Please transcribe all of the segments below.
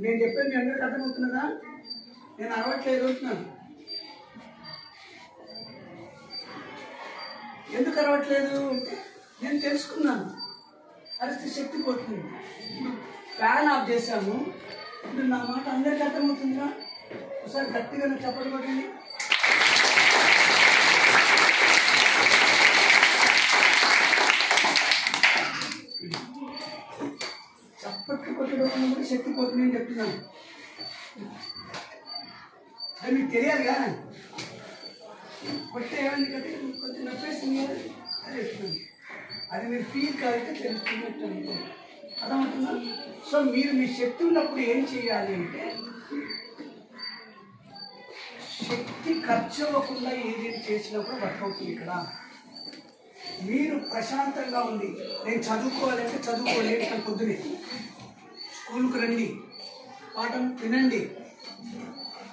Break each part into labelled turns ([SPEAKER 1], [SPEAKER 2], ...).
[SPEAKER 1] నేను చెప్పేది మీ అందరికి అర్థమవుతున్నదా? నేను అరవట్లేదు అంటున్నాను. ఎందుకు అరవట్లేదు అంటే నేను తెలుసుకున్నాను, అరిస్తే శక్తి పోతుంది. ఫ్యాన్ ఆఫ్ చేశాము. ఇప్పుడు నా మాట అందరికీ అర్థమవుతుందా? ఒకసారి గట్టిగా చప్పట్లు కొట్టండి. చప్పట్లు కొట్టడం కూడా శక్తి పోతుంది అని చెప్తున్నాను. అది మీకు తెలియాలిగా. కొట్టే ఏమైంది కంటే కొంచెం నొప్పేస్తుంది కదా అది చెప్తున్నాను. అది మీరు ఫీల్ కాలితే తెలుస్తున్నట్టు అనుకో. అర్థమవుతుందా? సో మీరు మీ శక్తి ఉన్నప్పుడు ఏం చేయాలి అంటే శక్తి ఖర్చు అవ్వకుండా ఏదేది చేసినప్పుడు వర్క్ అవుతుంది. ఇక్కడ మీరు ప్రశాంతంగా ఉంది, నేను చదువుకోవాలంటే చదువుకోలేని పొద్దునే స్కూల్కి రండి, పాఠం వినండి,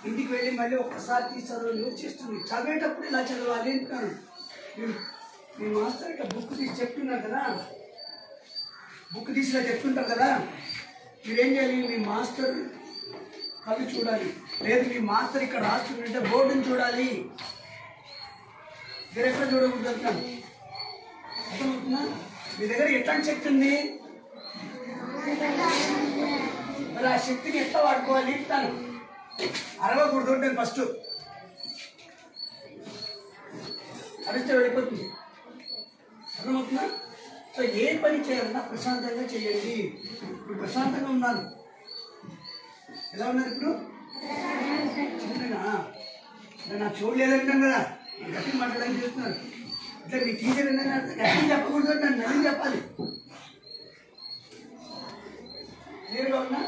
[SPEAKER 1] ఇంటికి వెళ్ళి మళ్ళీ ఒక్కసారి తీసి చదవని వచ్చేస్తుంది. చదివేటప్పుడు ఇలా చదవాలి అంటున్నాను. మీరు మీ మాస్టర్ ఇట్లా బుక్ తీసి చెప్తున్నారు కదా, బుక్ తీసి ఇలా చెప్తుంటారు కదా, మీరేం చేయాలి? మీ మాస్టర్ కవి చూడాలి, లేదు మీ మాస్టర్ ఇక్కడ రాస్తుంటే బోర్డుని చూడాలి. మీరు ఎక్కడ చూడకూడదు అంటున్నాను. అర్థమవుతుందా? మీ దగ్గర ఎట్లాంటి శక్తి ఉంది, మరి ఆ శక్తిని ఎట్లా వాడుకోవాలి ఇస్తాను. అరవకూడదు నేను ఫస్ట్ అరిస్తే వెళ్ళిపోతుంది. అర్థమవుతుందా? సో ఏ పని చేయాలన్నా ప్రశాంతంగా చేయండి. ఇప్పుడు ప్రశాంతంగా ఉన్నాను. ఎలా ఉన్నారు ఇప్పుడు? నాకు చూడలేదంటాను కదా, గట్టి మాట్లాడడానికి చెప్తున్నారు. ఇట్లా మీ టీచర్ ఏంటంటే గట్టి చెప్పకూడదు, నన్ను నది చెప్పాలి. క్లియర్గా ఉన్నా?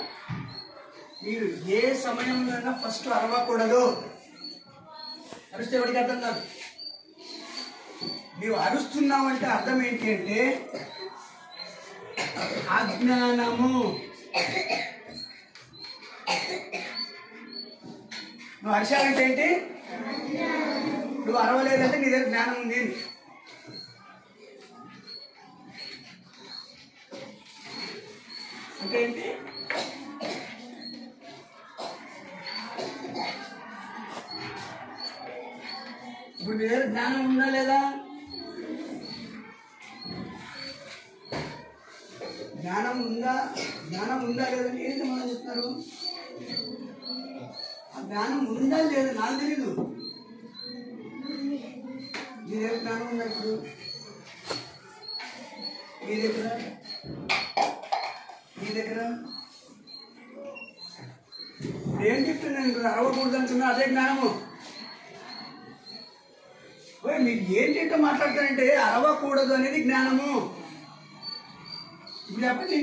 [SPEAKER 1] మీరు ఏ సమయంలోనైనా ఫస్ట్ అరవకూడదు. అరిస్తే ఎవరికి అర్థం కాదు. నీవు అరుస్తున్నావంటే అర్థం ఏంటి అంటే అజ్ఞానము. నువ్వు అరిచావంటే ఏంటి? నువ్వు అరవలేదంటే నీ దగ్గర జ్ఞానం ఉంది. అంటే ఏంటి? ఇప్పుడు నీ దగ్గర జ్ఞానం ఉందా లేదా? జ్ఞానం ఉందా లేదని ఏంటి మనం చెప్తున్నారు? ఆ జ్ఞానం ఉందా లేదా నాకు తెలీదు. నీ దగ్గర జ్ఞానం ఉందా? ఇప్పుడు మీ దగ్గర ఏం చెప్తున్నాను? ఇప్పుడు అరవకూడదు అంటున్నా, అదే జ్ఞానము. మీరు ఏంటంటే మాట్లాడతారంటే అరవకూడదు అనేది జ్ఞానము. ఇప్పుడు చెప్పండి,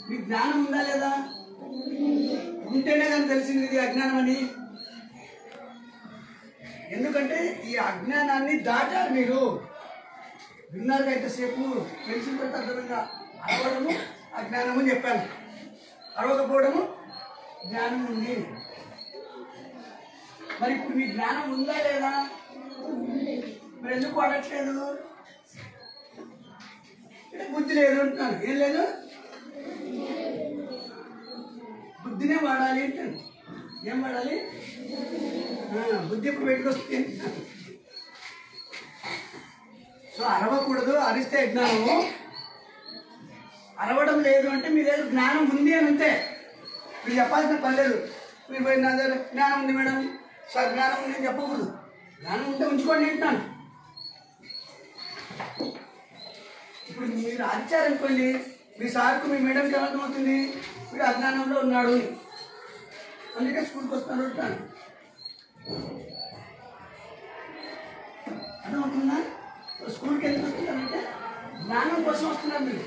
[SPEAKER 1] మీకు జ్ఞానం ఉందా లేదా? ఉంటేనే కానీ తెలిసింది ఇది అజ్ఞానం అని. ఎందుకంటే ఈ అజ్ఞానాన్ని దాటారు మీరు. విన్నారుగా ఇంతసేపు, తెలిసిన తర్వాత అర్థంగా అరవడము అజ్ఞానము చెప్పాను, అరవకపోవడము జ్ఞానం ఉంది. మరి ఇప్పుడు మీ జ్ఞానం ఉందా లేదా? మరి ఎందుకు వాడట్లేదు? బుద్ధి లేదు అంటున్నాను. ఏం లేదు? బుద్ధినే వాడాలి అంటాను. ఏం వాడాలి? బుద్ధి ఎప్పుడు బయటకు వస్తుంది. సో అరవకూడదు, అరిస్తే జ్ఞానము. అరవడం లేదు అంటే మీ దగ్గర జ్ఞానం ఉంది అని అంతే. మీరు చెప్పాల్సిన పని లేదు. మీరు పోయి నా దగ్గర జ్ఞానం ఉంది మేడం, సార్ జ్ఞానం ఉంది అని చెప్పకూడదు. జ్ఞానం ఉంటే ఉంచుకోండి అంటున్నాను. ఇప్పుడు మీరు అరిచారనుకోండి, మీ సార్కు మీ మేడంకి ఏమర్థమవుతుంది? వీడు అజ్ఞానంలో ఉన్నాడు, అందుకే స్కూల్కి వస్తాను అంటాను. అర్థమవుతుందా? స్కూల్కి ఎందుకు వస్తున్నారంటే జ్ఞానం కోసం వస్తున్నారు. మీరు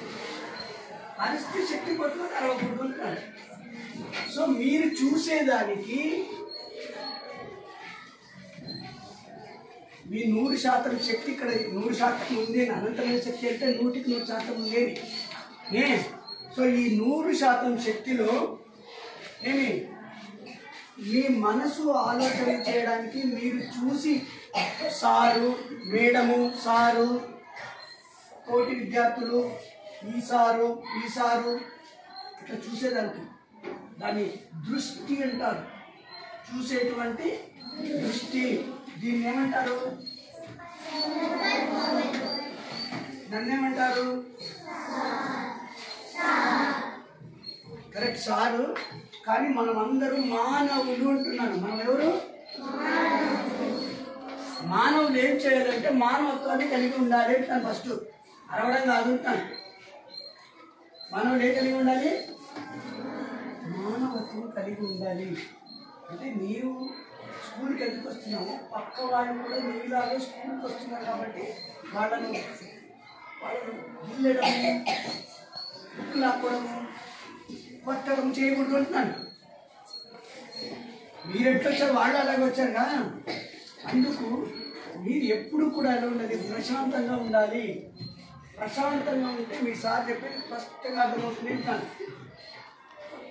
[SPEAKER 1] అరిస్తే శక్తి కోసం అరవకూడదు అంటున్నారు. సో మీరు చూసేదానికి మీ 100% శక్తి ఇక్కడ 100% ఉంది. అనంతమైన శక్తి అంటే 100% ఉండేది. సో ఈ 100% శక్తిలో ఏమి మీ మనసు ఆలోచన చేయడానికి మీరు చూసి సారు, మేడము, సారు, తోటి విద్యార్థులు, ఈ సారు ఇట్లా చూసేదానికి దాన్ని దృష్టి అంటారు. చూసేటువంటి దృష్టి. దీన్ని ఏమంటారు? నన్నేమంటారు? Correct sir. కానీ మనం అందరూ మానవులు అంటున్నాను. మనం ఎవరు? మానవులు ఏం చేయాలంటే మానవత్వాన్ని కలిగి ఉండాలి అంటాను. ఫస్ట్ అరవడం కాదు అంటాను. మానవులు ఏం కలిగి ఉండాలి? మానవత్వం కలిగి ఉండాలి. అంటే నీవు స్కూల్కి ఎందుకు వస్తున్నావు, పక్క వాళ్ళు కూడా నీలాగే స్కూల్కి వస్తున్నారు కాబట్టి వాళ్ళను గిల్లడము, బుక్ లాక్కోవడము, కొట్టడం చేయకూడదు అంటున్నాను. మీరు ఎట్లా వచ్చారు, వాళ్ళు అలాగే వచ్చారు కదా. అందుకు మీరు ఎప్పుడు కూడా ఎలా ఉండాలి? ప్రశాంతంగా ఉండాలి. ప్రశాంతంగా ఉంటే మీ సార్ చెప్పేది స్పష్టంగా అర్థమవుతుంది అంటాను.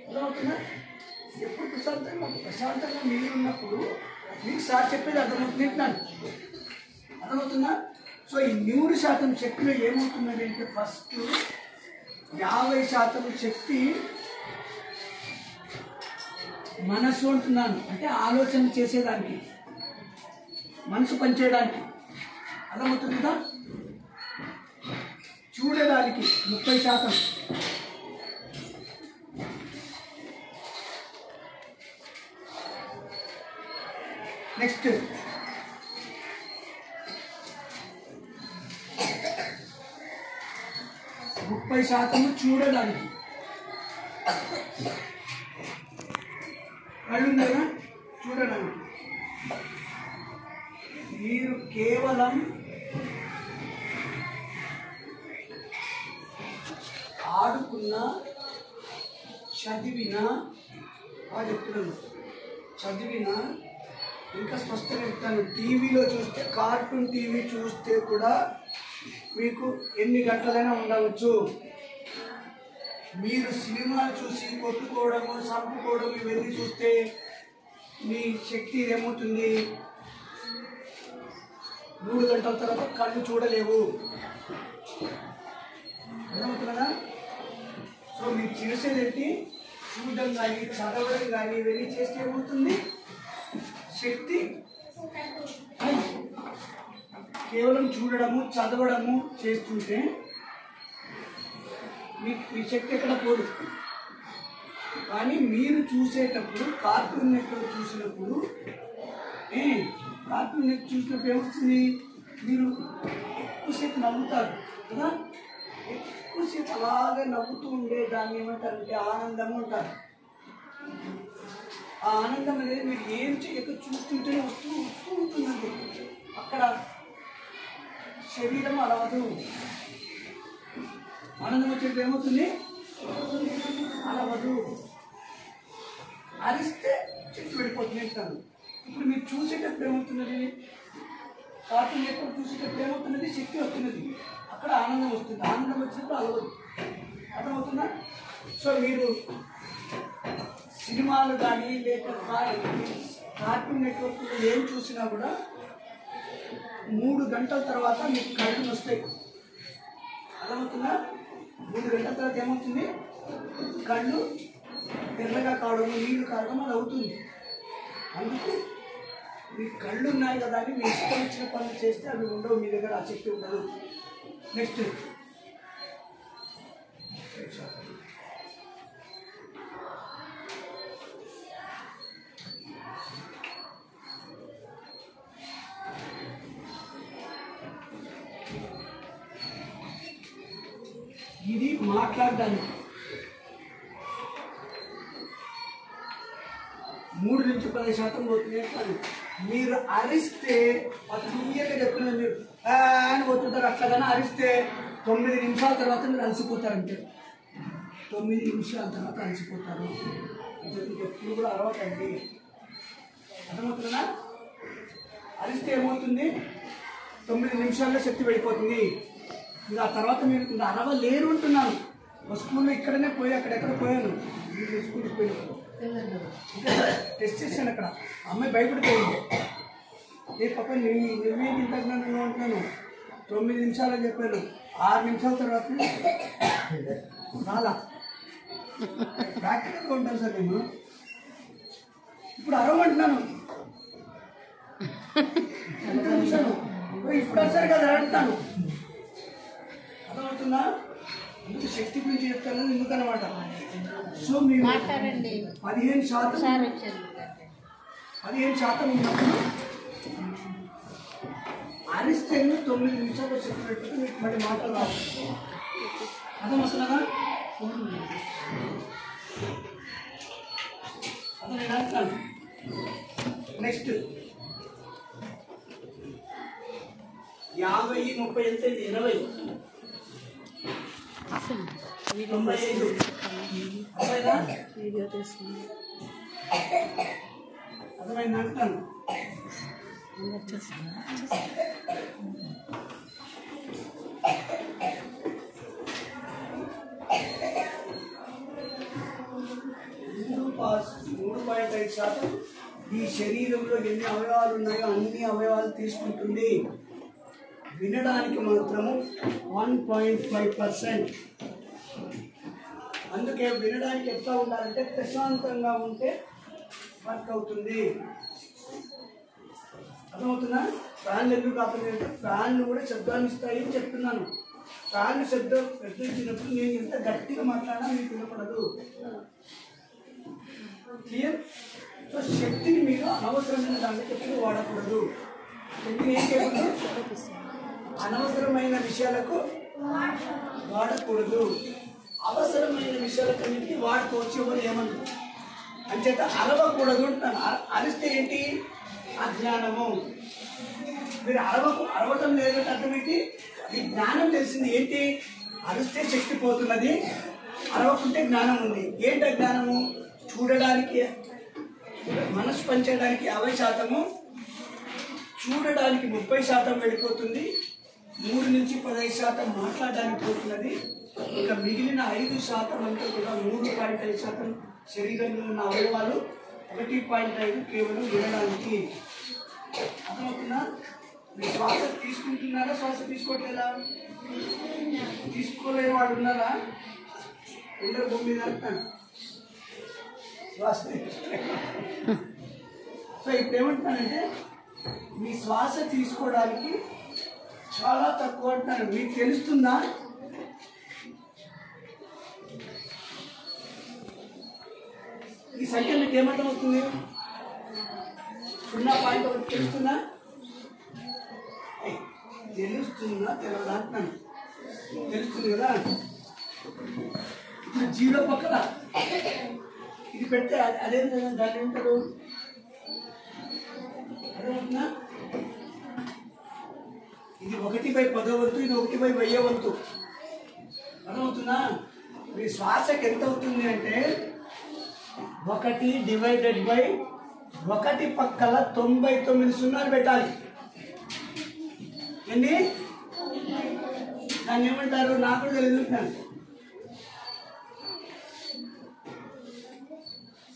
[SPEAKER 1] అర్థమవుతుందా? ఎప్పుడు ప్రశాంతంగా మీరు ఉన్నప్పుడు మీకు సార్ చెప్పేది అర్థమవుతుంది అంటున్నాను. అర్థమవుతుందా? సో ఈ 100% శక్తిలో ఏమవుతున్నది అంటే ఫస్ట్ 50% శక్తి మనసు అంటున్నాను. అంటే ఆలోచన చేసేదానికి, మనసు పనిచేయడానికి. అర్థమవుతుంది కదా? చూడడానికి 30%. నెక్స్ట్ 30% చూడడానికి. కళ్ళుందా? చూడడానికి. మీరు కేవలం ఆడుకున్నా, చదివినా, చెప్తున్నాను, చదివినా, ఇంకా స్పష్టంగా చెప్తాను, టీవీలో చూస్తే, కార్టూన్ టీవీ చూస్తే కూడా మీకు ఎన్ని గంటలైనా ఉండవచ్చు. మీరు సినిమాలు చూసి కొట్టుకోవడము, చంపుకోవడం ఇవన్నీ చూస్తే మీ శక్తి ఏమవుతుంది? 3 గంటల తర్వాత కళ్ళు చూడలేవు. ఏమవుతుందా? సో మీరు చేసేదేంటి? చూడడం కానీ, చదవడం కానీ ఇవన్నీ చేస్తే ఏమవుతుంది? శక్తి. కేవలం చూడడము, చదవడము చేస్తుంటే మీ శక్తి ఎక్కడ పోదు. కానీ మీరు చూసేటప్పుడు కార్టూన్ నెట్వర్క్ చూసినప్పుడు ఏమవుతుంది? మీరు ఎక్కువసేపు నవ్వుతారు కదా. ఎక్కువసేపు అలాగే నవ్వుతూ ఉండే దాన్ని ఏమంటారంటే ఆనందము అంటారు. ఆ ఆనందం అనేది మీరు ఏం చేయక చూస్తుంటేనే వస్తూ ఉంటుందండి. అక్కడ శరీరం అలవదు. ఆనందం వచ్చేది ఏమవుతుంది? అలవదు. అరిస్తే చెట్టు వెళ్ళిపోతుంది అంటారు. ఇప్పుడు మీరు చూసేటప్పుడు ఏమవుతున్నది? కార్టూన్ నెట్వర్క్ చూసేటప్పుడు ఏమవుతున్నది? శక్తి వస్తున్నది. అక్కడ ఆనందం వస్తుంది. ఆనందం వచ్చినప్పుడు అలవదు. అర్థమవుతుందా? సో మీరు సినిమాలు కానీ లేక కార్టూన్ నెట్వర్క్ ఏం చూసినా కూడా 3 గంటల తర్వాత మీకు కళ్ళు వస్తాయి. అర్థమవుతుందా? 3 గంటల తర్వాత ఏమవుతుంది? కళ్ళు తెల్లగా కావడం, నీళ్లు కావడం అది అవుతుంది. అందుకు మీ కళ్ళు ఉన్నాయి కదా అని మీ ఇష్టం వచ్చిన పనులు చేస్తే అవి ఉండవు. మీ దగ్గర ఆ శక్తి ఉండదు. నెక్స్ట్ ఇది మాట్లాడడానికి 3 నుంచి 10% పోతుంది. మీరు అరిస్తే క్లియర్గా చెప్తున్నాను. మీరు అని పోతుంటారు. అట్లాగైనా అరిస్తే 9 నిమిషాల తర్వాత మీరు అలసిపోతారు. అంటే 9 నిమిషాల తర్వాత అలసిపోతారు. ఎప్పుడు కూడా అరవకండి. అర్థమవుతుందా? అరిస్తే ఏమవుతుంది? 9 నిమిషాల్లో శక్తి వెళ్ళిపోతుంది. ఇంకా ఆ తర్వాత మీరు ఇంకా అరవలేరు అంటున్నాను. మా స్కూల్లో ఇక్కడనే పోయి అక్కడెక్కడ పోయాను. మీరు స్కూల్కి పోయినప్పుడు టెస్ట్ చేశాను. అక్కడ అమ్మాయి భయపడిపోయింది. ఏ పాప నువ్వే తింటున్నాను అంటున్నాను. 9 నిమిషాలు చెప్పాను. 6 నిమిషాల తర్వాత రాలా. ప్రాక్టికల్గా ఉంటాను సార్ నేను. ఇప్పుడు అరవమంటున్నాను, ఇప్పుడు సరే కదా అంటున్నాను. అర్థమవుతుందా? ఎందుకు శక్తి గురించి చెప్తాను ఎందుకనమాట. సో మీరు 15% ఉన్నప్పుడు అరిస్తే 9 నిమిషాలు చెప్పినట్టు మీకు మళ్ళీ మాటలు రావు. అర్థమవుతుందా? అదే నేను అంటున్నాను. నెక్స్ట్ 50, 30 ఎంత అయింది? 20, 95. అర్థమైంది అంటున్నాను. %3.5 ఈ శరీరంలో ఎన్ని అవయవాలు ఉన్నాయో అన్ని అవయవాలు తీసుకుంటుంది. వినడానికి మాత్రము 1.5%. అందుకే వినడానికి ఎట్లా ఉండాలంటే ప్రశాంతంగా ఉంటే వర్క్ అవుతుంది. అర్థమవుతుందా? ఫ్యాన్లు ఎందుకు కాకపోతే ఫ్యాన్లు కూడా శబ్దాన్ని ఇస్తాయని చెప్తున్నాను. ఫ్యాన్లు శబ్దం ఇచ్చినప్పుడు నేను ఎంత గట్టిగా మాట్లాడినా మీకు వినపడదు. క్లియర్? సో శక్తిని మీరు అనవసరమైన దానికి ఎప్పుడు వాడకూడదు. శక్తిని ఏం చేయకూడదు? అనవసరమైన విషయాలకు వాడకూడదు. అవసరమైన విషయాలకన్నిటికీ వాడుకోవచ్చు. ఎవరు ఏమన్నా అంచేత అరవకూడదు అంటాను. అరిస్తే ఏంటి? అజ్ఞానము. మీరు అరవటం లేదంటే అర్థం ఏంటి? ఈ జ్ఞానం తెలిసింది ఏంటి? అరిస్తే శక్తి పోతున్నది, అరవకుంటే జ్ఞానం ఉంది. ఏంటి జ్ఞానము? చూడడానికి మనసు పనిచేయడానికి 50%, చూడడానికి 30% వెళ్ళిపోతుంది. 3 నుంచి 15% మాట్లాడడానికి పోతున్నది. ఇక మిగిలిన 5% అంతా కూడా 3.5% శరీరంలో ఉన్న అవయవాలు, 1.5 కేవలం వినడానికి. అర్థమవుతుందా? మీరు శ్వాస తీసుకుంటున్నారా? శ్వాస తీసుకోవట్లేదా? తీసుకోలేని వాడు ఉన్నారా? అందరూ భూమి మీద అంటున్నాను శ్వాస. సో ఇప్పుడు ఏమంటున్నానంటే మీ శ్వాస తీసుకోవడానికి చాలా తక్కువ అంటున్నాను. మీకు తెలుస్తుందా? ఈ సంఖ్య మీకు ఏమర్థమవుతుంది? 0.1 తెలుస్తుందా? తెలుస్తుందా? తెలియదా అంటున్నాను. తెలుస్తుంది కదా. ఇప్పుడు 0 పక్కన ఇది పెడితే అదే దాన్ని ఏమంటారు? అర్థమవుతుందా? ఇది 1/10 వంతు, ఇది 1/1000 వంతు. అర్థమవుతుందా? మీ శ్వాసకి ఎంత అవుతుంది అంటే 1/1 పక్కల 99 సున్నాలు పెట్టాలి. ఏంటి దాన్ని ఏమంటారు? నాకు కూడా తెలుసుకుంటున్నాను.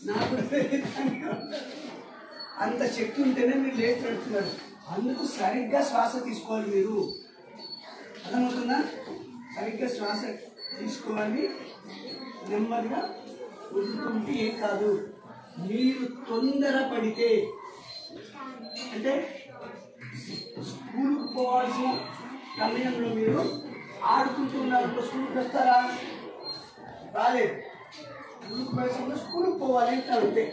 [SPEAKER 1] నాకు అంత శక్తి ఉంటేనే మీరు లేచి నడుస్తున్నారు. అందుకు సరిగ్గా శ్వాస తీసుకోవాలి మీరు. అర్థమవుతుందా? సరిగ్గా శ్వాస తీసుకోవాలి. నెమ్మదిగా వదులుతుంటే ఏం కాదు. మీరు తొందరపడితే అంటే స్కూల్కి పోవాల్సిన సమయంలో మీరు ఆడుకుంటూ ఉన్నారు. స్కూల్కి వస్తారా? రాలేదు. స్కూల్కి పోయే సమయంలో స్కూల్కి పోవాలి అంటారు అంతే.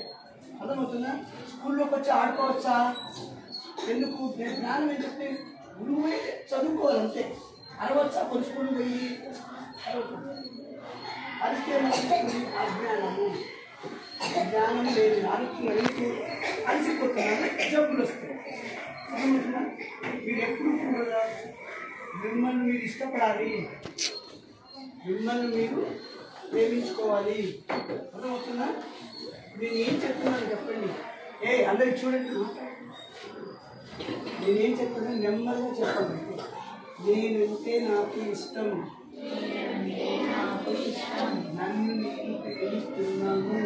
[SPEAKER 1] అర్థమవుతుందా? స్కూల్లోకి వచ్చి ఆడుకోవచ్చా? ఎందుకు? జ్ఞానం ఏంటంటే గురువు అయితే చదువుకోవాలంతే. అరవచ్చా? కొన్ని స్కూల్ పోయి అరిస్తే అజ్ఞానము. జ్ఞానం లేదు. అరుస్తున్నారు, అలసిపోతున్నారు, జబ్బులు వస్తాయి. అర్థమవుతుందా? మీరు ఎప్పుడు కూడా మిమ్మల్ని మీరు ఇష్టపడాలి, మిమ్మల్ని మీరు ప్రేమించుకోవాలి. అర్థమవుతుందా? నేను ఏం చెప్తున్నాను చెప్పండి. అందరికి చూడండి. నేనేం చెప్తున్నాను నెమ్మదిగా చెప్పండి. నేనంటే నాకు ఇష్టం, నన్ను నేను ప్రేమిస్తున్నాను,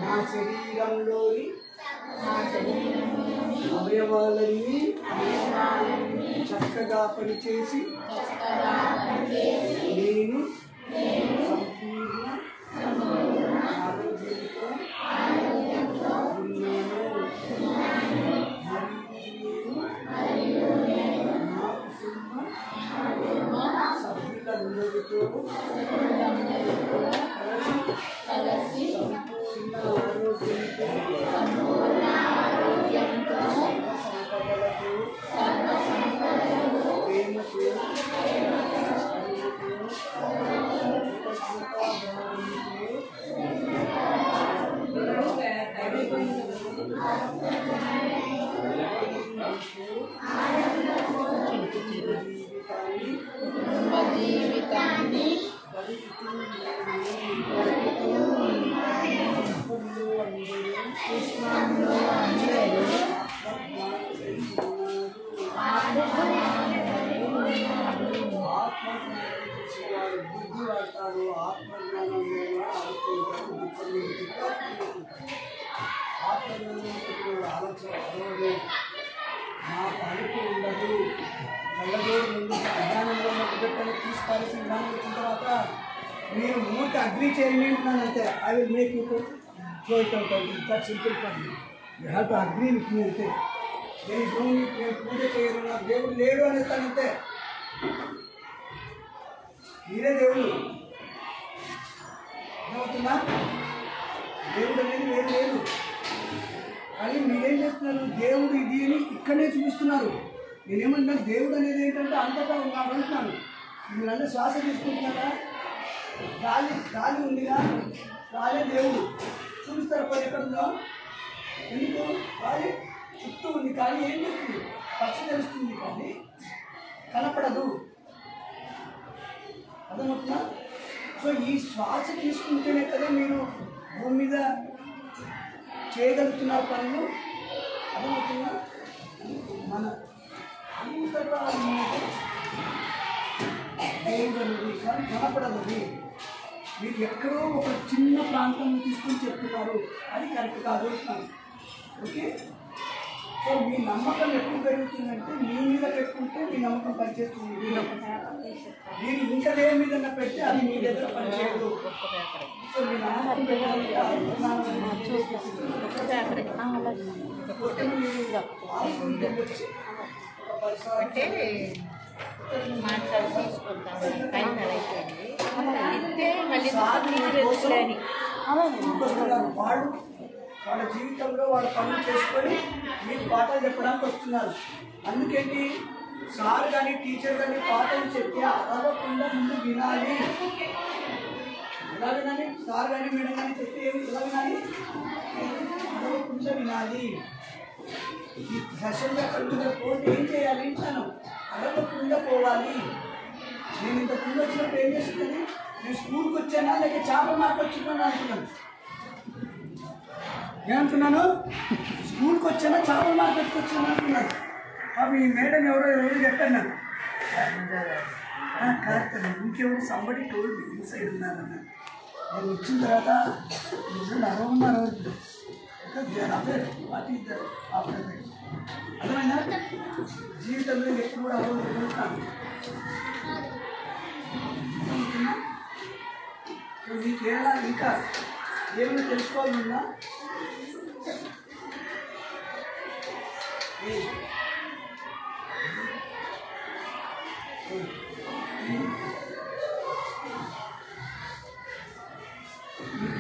[SPEAKER 1] నా శరీరంలోని అవయవాలన్నీ చక్కగా పనిచేసి నేను సంపూర్ణ ఆరోగ్యంతో సభ్యులందరితో కలిసి సంపూర్ణ ఆరోగ్యంతో సంపదలతో ప్రేమతో జీవితాన్ని పుష్పంలో అందరూ బుద్ధి వాడతారు, ఆత్మజ్ఞానం ఆలోచించారు, ఆత్మజ్ఞానం ఆలోచన నాకు అడుపు ఉండదు. కళ్ళజోడు ముందు అజ్ఞానంలో మొదలుపెట్టని తీసుకోవాల్సిన విధానం వచ్చిన తర్వాత మీరు మూర్తి అగ్రి చేయండి అంటున్నాను అంతే. I will make you throw it out. That simple for you. You have to agree with me అంతే. నేను పూజ చేయను, నాకు దేవుడు లేడు అనేస్తానంతే. మీరే దేవుడు ఏమవుతుందా? దేవుడు అనేది వేరు లేదు. కానీ మీరేం చేస్తున్నారు? దేవుడు ఇది అని ఇక్కడే చూపిస్తున్నారు. నేనేమంటున్నాను, దేవుడు అనేది ఏంటంటే అంతటా ఉన్నాడు అంటున్నాను. మీరందరూ శ్వాస తీసుకుంటున్నారా? గాలి ఉందిగా, గాలి దేవుడు చూపిస్తారు. పని ఎక్కడుందో ఎందుకు? గాలి చుట్టూ ఉంది కానీ ఏం చేస్తుంది? పక్షి తెలుస్తుంది కానీ కనపడదు. అర్థమవుతుందా? సో ఈ శ్వాస తీసుకుంటేనే కదా మీరు భూమి మీద చేయగలుగుతున్నారు పనులు. అర్థమవుతుందా? మన అంతటా దేవుడు అనేది కానీ కనపడదు. మీరు ఎక్కడో ఒక చిన్న ప్రాంతం తీసుకొని చెప్తున్నారు, అది కరెక్ట్ కాదు అంటున్నాను. ఓకే, సో మీ నమ్మకం ఎప్పుడు పెరుగుతుందంటే మీ మీద పెట్టుకుంటే మీ నమ్మకం పనిచేస్తుంది. మీరు ఇంకా దేని మీద పెడితే అది మీ దగ్గర పనిచేయదు. సో మీ నమ్మకం పెట్టాలంటే వాళ్ళ జీవితంలో వాళ్ళ పనులు చేసుకొని మీకు పాఠాలు చెప్పడానికి వస్తున్నారు. అందుకేంటి సార్ కానీ టీచర్ కానీ పాఠాలు చెప్పి అడగకుండా ముందు వినాలి. ఎలా వినాలి? సార్ కానీ మేడం కానీ చెప్తే ఎలా వినాలి? అడగకుండా వినాలి. ఈ సెషన్ పోతే ఏం చేయాలి అంటాను, అడగకుండా పోవాలి. నేను ఇంతకుముందు వచ్చినప్పుడు ఏం చేస్తుంది? నేను స్కూల్కి వచ్చానా లేక చేపల మార్కెట్ వచ్చినా అనుకున్నాను. ఏమంటున్నాను? స్కూల్కి వచ్చానా చేపల మార్కెట్కి వచ్చానా అనుకున్నాను. అవి మేడం ఎవరో చెప్పాను నాకు. కరెక్ట్, ఇంకెవరు సంబడి టోల్డ్ మీ ఇన్సైడ్ ఉన్నారన్న. నేను వచ్చిన తర్వాత నిజంగా అరవన్నారు. What is the after that? అర్థమైనా? జీవితంలో ఎప్పుడు కూడా అరవడుతున్నాను. మీకు ఏమైనా ఇంకా ఏమైనా తెలుసుకోవాలన్నా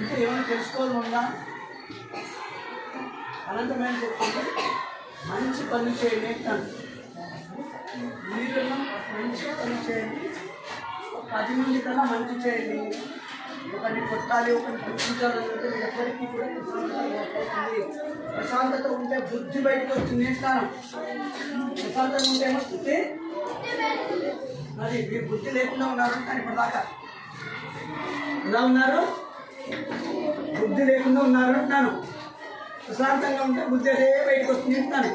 [SPEAKER 1] ఇంకా ఏమైనా తెలుసుకోవాలన్నా అనంతమైన చెప్తుంటే మంచి పనులు చేయండి అంటాను. మీరు మంచి పనులు చేయండి, 10 మంది కన్నా మంచి చేయండి. ఒకరిని కొట్టాలి, ఒకరిని గుర్తించాలంటే ఎప్పటికీ కూడా ప్రశాంతత ఉంటే బుద్ధి బయటకు వస్తుంది. స్నానం ప్రశాంతత ఉంటే ఏమొస్తుంది? అది మీరు బుద్ధి లేకుండా ఉన్నారు కానీ ఇప్పటిదాకా ఎలా ఉన్నారు? బుద్ధి లేకుండా ఉన్నారు అంటున్నాను. ప్రశాంతంగా ఉంటే బుద్ధి అదే బయటకు వస్తుంది అంటున్నాను.